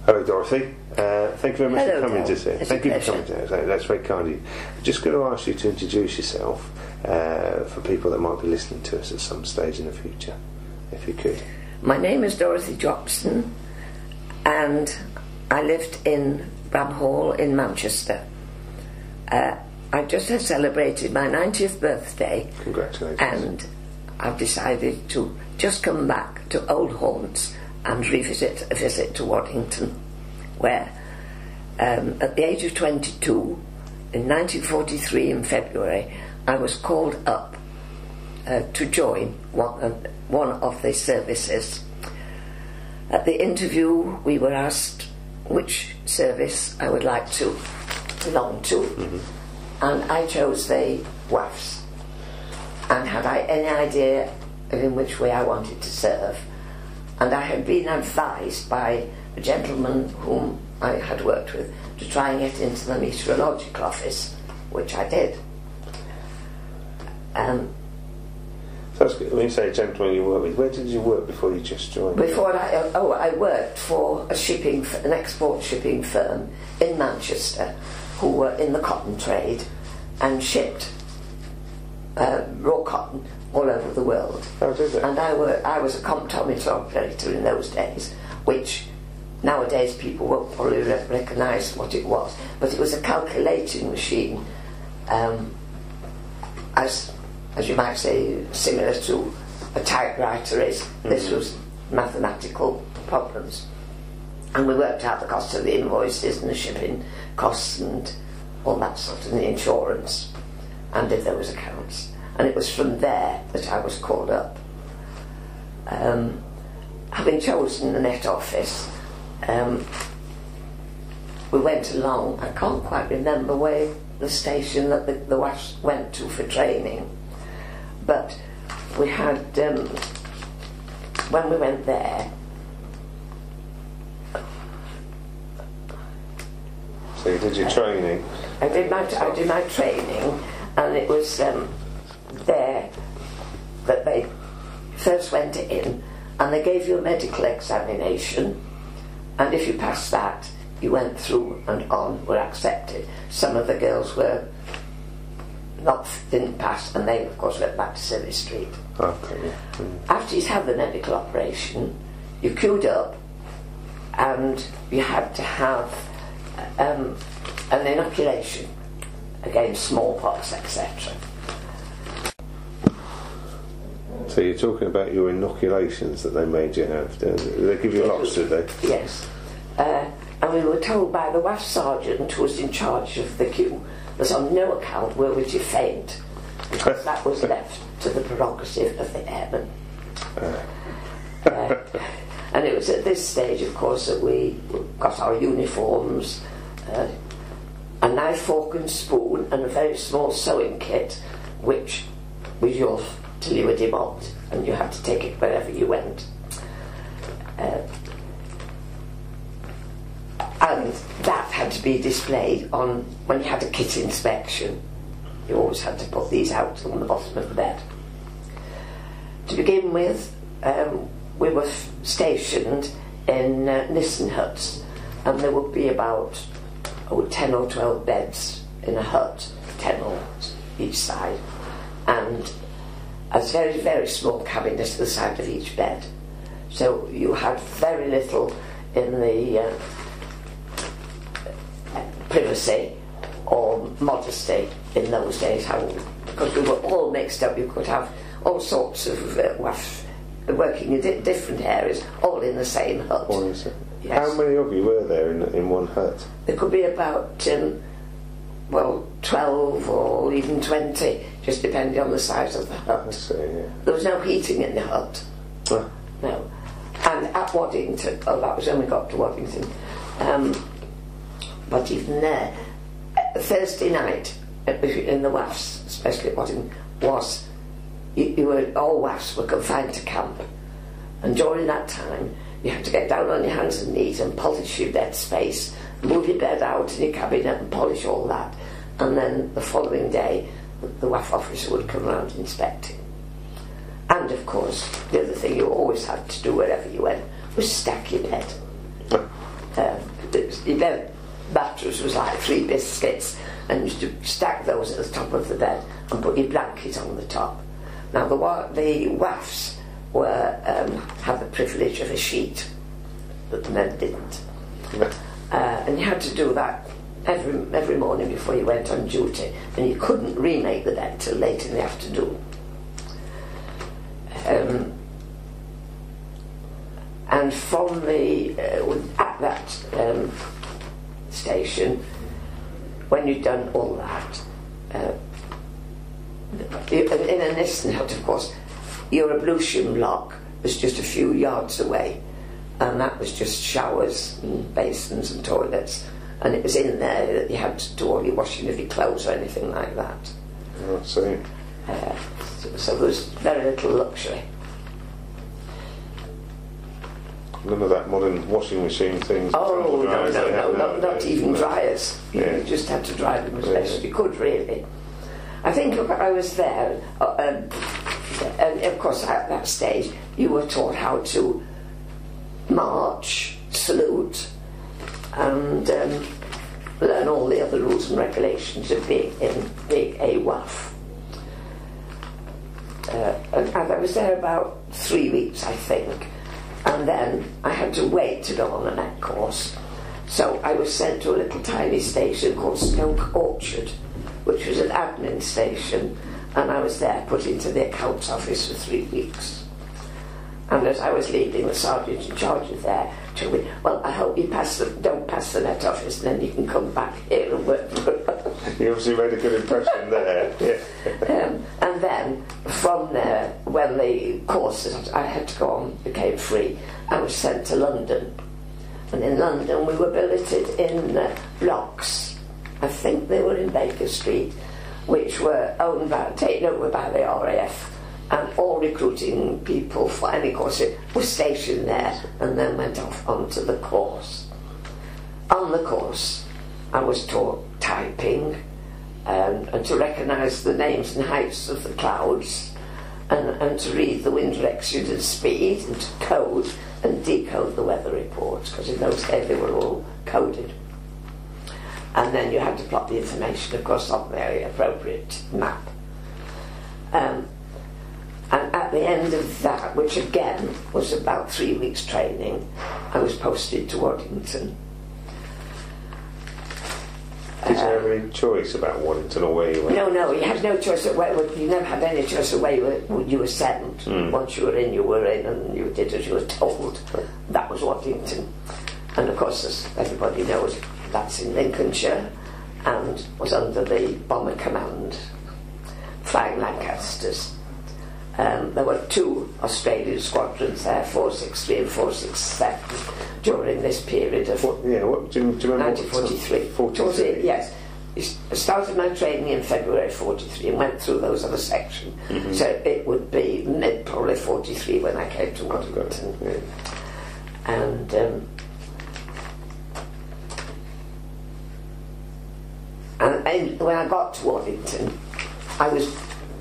Hello, Dorothy. Thank you very much for coming to see us. Thank you for coming to us. That's very kind of you. Just going to ask you to introduce yourself for people that might be listening to us at some stage in the future, if you could. My name is Dorothy Jopson, and I lived in Bramhall in Manchester. I just had celebrated my 90th birthday. Congratulations. And I've decided to just come back to old haunts and revisit a visit to Waddington, where at the age of 22, in 1943 in February, I was called up to join one of the services. At the interview, we were asked which service I would like to belong to, and I chose the WAFs. And had I any idea in which way I wanted to serve? And I had been advised by a gentleman whom I had worked with to try and get into the meteorological office, which I did. So that's good. When you say gentleman you work with, where did you work before you just joined? I worked for an export shipping firm in Manchester who were in the cotton trade and shipped raw cotton all over the world. Oh, did they? And I was a comptometer operator in those days, which nowadays people won't probably recognise what it was, but it was a calculating machine, as you might say, similar to a typewriter is. This was mathematical problems, and we worked out the cost of the invoices and the shipping costs and all that sort of, and the insurance, and did those accounts. And it was from there that I was called up. Having chosen the Net Office, we went along. I can't quite remember where the station that the WAFs went to for training, but we had, when we went there... So you did your training? I did my training, and it was there that they first went in, and they gave you a medical examination, and if you passed that, you went through and on, were accepted. Some of the girls didn't pass, and they of course went back to Service Street. Okay. After you'd had the medical operation, you queued up, and you had to have an inoculation against smallpox, etc. So you're talking about your inoculations that they made you have. Did they give you lots, did they? Yes. And we were told by the WAF sergeant who was in charge of the queue that on no account were we to faint, because that was left to the prerogative of the airmen. And it was at this stage, of course, that we got our uniforms, a knife, fork and spoon, and a very small sewing kit, which was yours till you were demobbed, and you had to take it wherever you went. And that had to be displayed on when you had a kit inspection. You always had to put these out on the bottom of the bed. To begin with, we were stationed in Nissen huts, and there would be about 10 or 12 beds in a hut, 10 on each side, and a very, very small cabinet at the side of each bed. So you had very little in the privacy or modesty in those days, because we were all mixed up. You could have all sorts of WAFs working in different areas, all in the same hut. Yes. How many of you were there in one hut? There could be about 12 or even 20, just depending on the size of the hut. I see, yeah. There was no heating in the hut. No. And at Waddington, that was when we got to Waddington, but even there, Thursday night in the WAFs, especially at Waddington, was all WAFs were confined to camp, and during that time you had to get down on your hands and knees and polish your bed space, move your bed out in your cabinet and polish all that, and then the following day the WAF officer would come around inspecting. And of course the other thing you always had to do wherever you went was stack your bed. bed mattress was like 3 biscuits, and you used to stack those at the top of the bed and put your blanket on the top. Now the WAFs had the privilege of a sheet, but the men didn't. And you had to do that every morning before you went on duty, and you couldn't remake the bed till late in the afternoon. And from at that station, when you'd done all that, in an instant, of course, your ablution lock was just a few yards away, and that was just showers and basins and toilets, and it was in there that you had to do all your washing of your clothes or anything like that. Oh, I see. So there was very little luxury. None of that modern washing machine things. Oh, no, not even dryers. You just had to dry them as best as you could, really. I think I was there, and of course at that stage you were taught how to march, salute, and learn all the other rules and regulations of being a WAF. And I was there about 3 weeks, I think, and then I had to wait to go on the Met course. So I was sent to a little tiny station called Stoke Orchard, which was an admin station, and I was there put into the accounts office for 3 weeks. And as I was leaving, the sergeant in charge of there told me, well, I hope you don't pass the Met office, and then you can come back here and work for us. You obviously made a good impression there. Yeah. And then from there, when the courses I had to go on became free, I was sent to London. And in London we were billeted in blocks. I think they were in Baker Street, which were taken over by the RAF, and all recruiting people for any course were stationed there, and then went off onto the course. On the course I was taught typing, and to recognise the names and heights of the clouds, and to read the wind direction and speed, and to code and decode the weather reports, because in those days they were all coded. And then you had to plot the information, of course, on the appropriate map. And at the end of that, which again was about 3 weeks training, I was posted to Waddington. Did you have any choice about Waddington or where you went? No, you had no choice of where. You never had any choice of where you were sent. Once you were in, and you did as you were told. That was Waddington. And of course, as everybody knows, that's in Lincolnshire, and was under the Bomber Command, Flying Lancasters. There were 2 Australian squadrons there, 463 and 467, during this period of do you remember 1943. 43? Yes. I started my training in February 43 and went through those other sections. Mm-hmm. So it would be probably 43 when I came to Waddington. Yeah. And when I got to Waddington,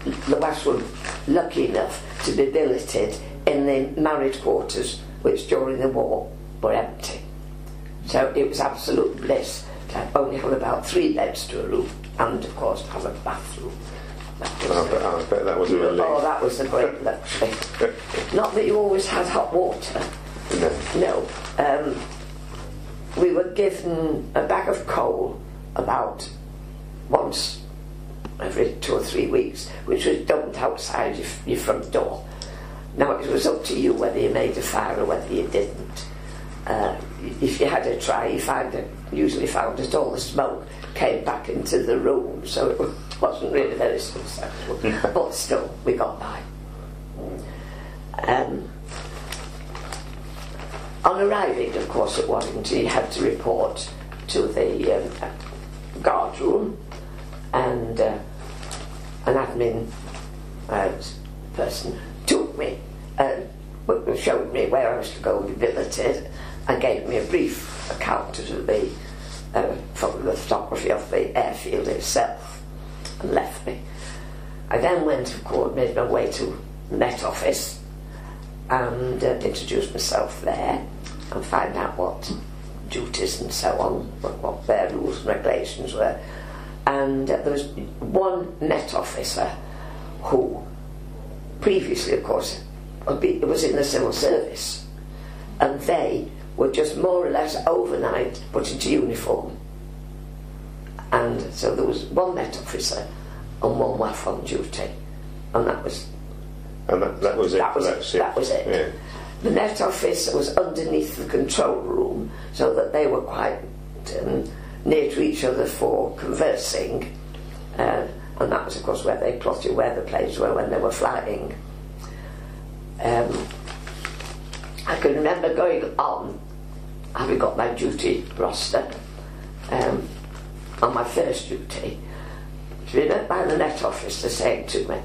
the WAFs were lucky enough to be billeted in the married quarters, which during the war were empty. So it was absolute bliss to only have about 3 beds to a room, and of course have a bathroom. I bet that was a relief. Oh, that was a great luxury. Not that you always had hot water. No. We were given a bag of coal about once every 2 or 3 weeks, which was dumped outside your front door. Now it was up to you whether you made a fire or whether you didn't. If you had a try, you usually found that all the smoke came back into the room, so it wasn't really very successful. But still, we got by. On arriving, of course, at Waddington, you had to report to the guard room, and an admin person took me, showed me where I was to go and be billeted, and gave me a brief account of the photography of the airfield itself, and left me. I then went, of course, made my way to the Met office and introduced myself there and find out what duties and so on, what their rules and regulations were. And there was one Met officer who previously, of course, was in the civil service, and they were just more or less overnight put into uniform. And so there was one Met officer and one WAF on duty, and that was it. That was it. Yeah. The Met office was underneath the control room, so that they were quite near to each other for conversing, and that was, of course, where they plotted where the planes were when they were flying. I can remember going on, having got my duty roster, on my first duty, to be met by the Met officer saying to me,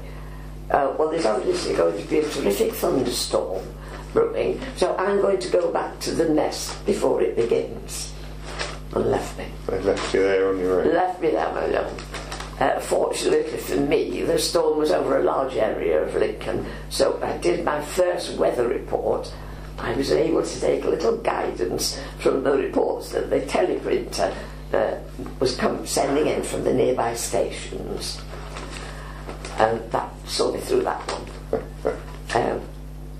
well, there's obviously going to be a terrific thunderstorm brewing, so I'm going to go back to the nest before it begins. And left me. They left you there on your own? Left me there on my own. Fortunately for me, the storm was over a large area of Lincoln, so I did my first weather report. I was able to take a little guidance from the reports that the teleprinter was sending in from the nearby stations, and that saw me through that one.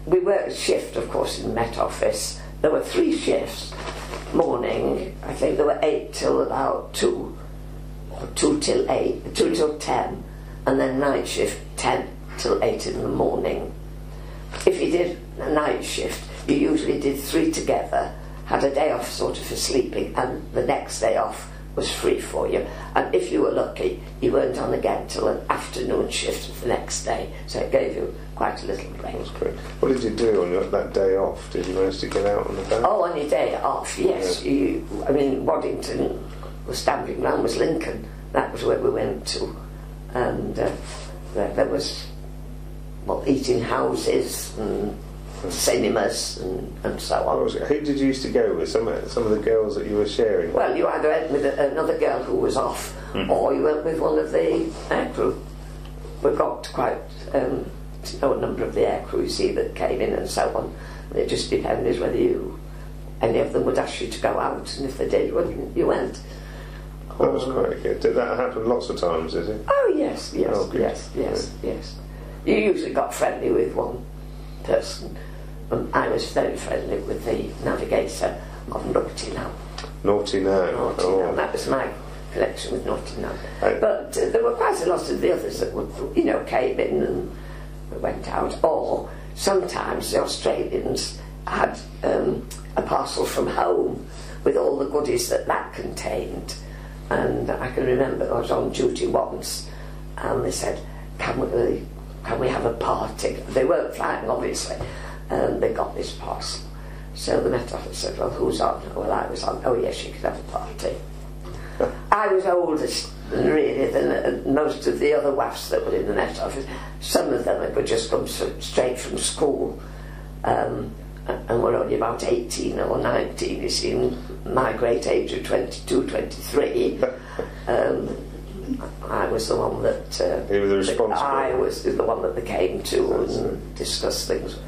We worked shift, of course, in the Met office. There were 3 shifts. Morning, I think there were 8 till about 2, or 2 till 8, 2 till 10, and then night shift 10 till 8 in the morning. If you did a night shift, you usually did 3 together, had a day off sort of for sleeping, and the next day off was free for you. And if you were lucky, you weren't on again till an afternoon shift the next day, so it gave you quite a little break. That's great. What did you do on that day off? Did you manage to get out on the boat? Oh, on your day off, yes. Yeah. Waddington was stamping round was Lincoln. That was where we went to, and there was eating houses and cinemas and so on. Who did you used to go with? Some of the girls that you were sharing? Well, you either went with another girl who was off, or you went with one of the aircrew. We got quite a number of the aircrew, you see, that came in and so on. And it just depended whether any of them would ask you to go out, and if they did, you went. That was quite good. Did that happen lots of times, did it? Oh, yes. Yes. You usually got friendly with one person. I was very friendly with the navigator of Naughty Now. Naughty Now. Naughty Now. That was my connection with Naughty Now. But there were quite a lot of the others that would, came in and went out. Or sometimes the Australians had a parcel from home with all the goodies that contained. And I can remember I was on duty once, and they said, "Can we have a party?" They weren't flying, obviously, and they got this parcel. So the Met officer said, "Well, who's on?" Well, I was on. "Oh, yes, you could have a party." I was older, really, than most of the other WAFs that were in the Met office. Some of them had just come straight from school, and were only about 18 or 19, you see, in my great age of 22, 23. I was the one that... you were the responsible. I was the one that they came to and discussed things with.